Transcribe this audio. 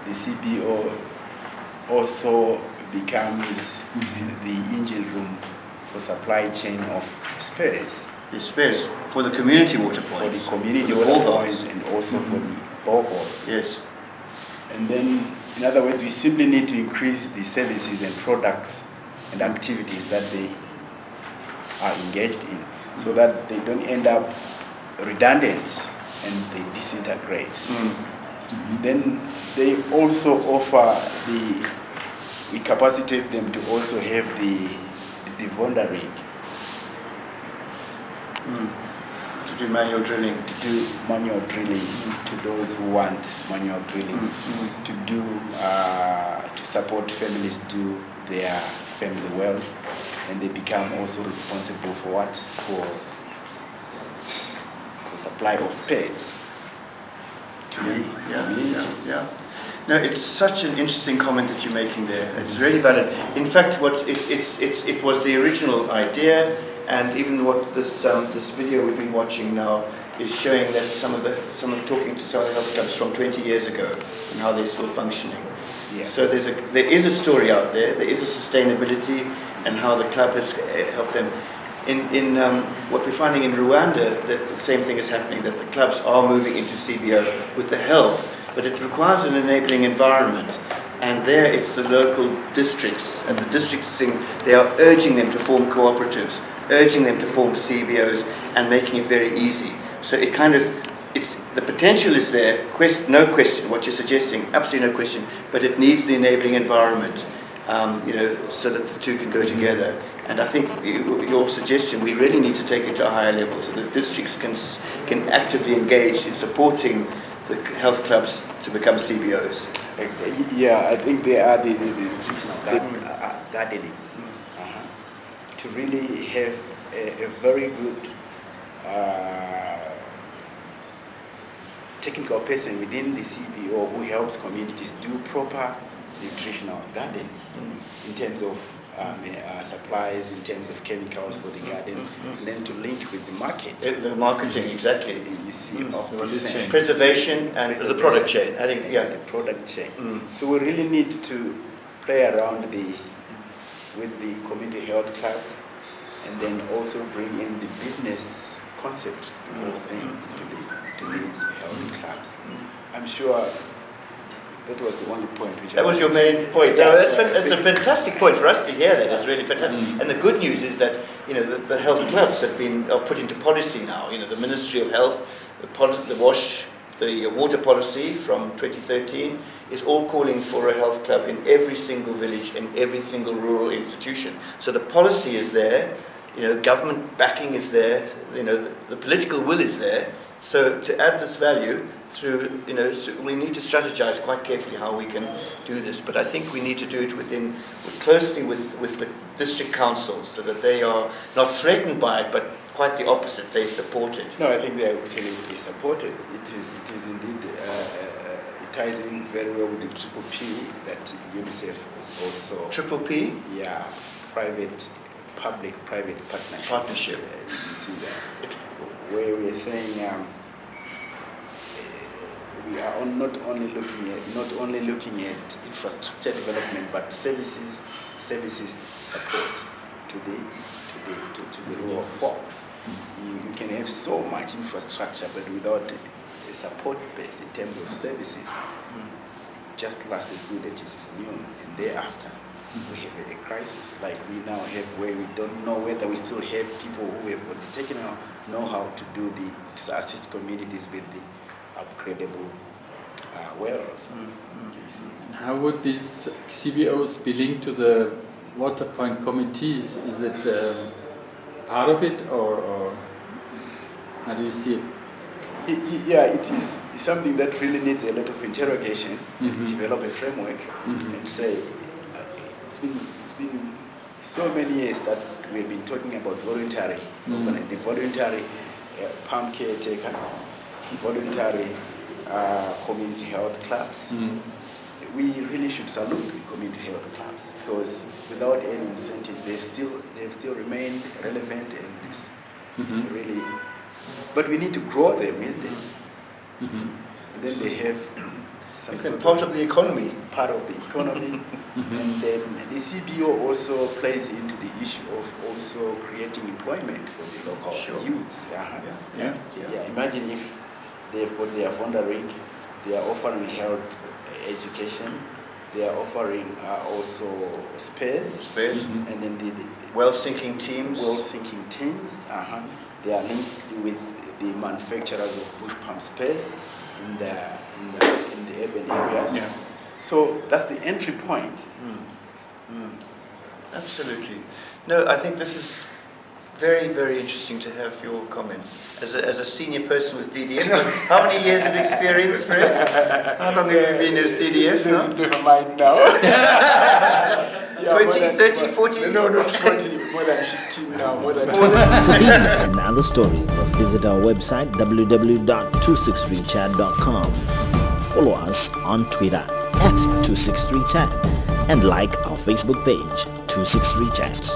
the CBO also becomes the engine room for supply chain of spares. The spares for the community water points. For the community water points and also for the boreholes. Yes. And then, in other words, we simply need to increase the services and products and activities that they are engaged in, so that they don't end up redundant and they disintegrate. Then they also offer we capacitate them to also have the Vonda rig. To do manual drilling. To do manual drilling to those who want manual drilling. To do to support families do their family wealth, and they become also responsible for what? For supply of space to the community. No, it's such an interesting comment that you're making there. It's really valid. In fact, it was the original idea, and even what this video we've been watching now is showing that someone talking to some of the health clubs from 20 years ago and how they're still functioning. Yeah. So there is a story out there. There is a sustainability and how the club has helped them. In what we're finding in Rwanda, that the same thing is happening. That the clubs are moving into CBO with the help, but it requires an enabling environment. And there, it's the local districts and the district thing. They are urging them to form cooperatives, urging them to form CBOs, and making it very easy. So it kind of, the potential is there, no question, what you're suggesting, absolutely no question, but it needs the enabling environment, so that the two can go together. And I think your suggestion, we really need to take it to a higher level so that districts can actively engage in supporting the health clubs to become CBOs. Yeah, I think they are the gardening. To really have a very good technical person within the CBO who helps communities do proper nutritional gardens in terms of supplies, in terms of chemicals for the garden, and then to link with the market. The marketing, exactly. You see, of the chain. Preservation and the product chain. I think, the product chain. So we really need to play around with the community health clubs, and then also bring in the business concept to the whole thing, to these health clubs. I'm sure that was the only point which that was your main point. That's a fantastic point for us to hear. That is really fantastic. And the good news is that the health clubs are put into policy now. The Ministry of Health, the water policy from 2013 is all calling for a health club in every single village, in every single rural institution. So the policy is there. Government backing is there. The political will is there. So to add this value through, we need to strategize quite carefully how we can do this. But I think we need to do it closely with the district councils, so that they are not threatened by it, but quite the opposite. They support it. No, I think they actually support it. It is indeed. It ties in very well with the Triple P that UNICEF was also. Triple P? Yeah, public-private partnership. You see that, where we are saying. We are not only looking at infrastructure development, but services support to the rural folks. You can have so much infrastructure, but without a support base in terms of services, it just lasts as good as it is new, and thereafter we have a crisis like we now have, where we don't know whether we still have people who have got the technical know-how to assist communities with the upgradable wells. And how would these CBOs be linked to the water point committees? Is it part of it, or how do you see it? Yeah, it is something that really needs a lot of interrogation. Develop a framework and say it's been so many years that we've been talking about voluntary, the voluntary palm caretaker, voluntary community health clubs. We really should salute the community health clubs, because without any incentive, they've still remained relevant, and it's really. But we need to grow them, isn't it? And then they have some It's sort been part of the economy. part of the economy. And then the CBO also plays into the issue of also creating employment for the local Sure. youths. Yeah. Yeah, imagine if they've got their Fonda rig, they are offering health education, they are offering also spares, Space. and then the Well-sinking teams. well sinking teams. They are linked with the manufacturers of bush pump spares in the urban areas. Yeah. So that's the entry point. Absolutely. No, I think this is very, very interesting to have your comments. As a senior person with DDF, how many years of experience, Fred? How long have you been with DDF now? Never mind now. 20, 30, 40? No, not 40. More than 15 now. More than For these and other stories, visit our website www.263chat.com. Follow us on Twitter @263chat and like our Facebook page 263chat.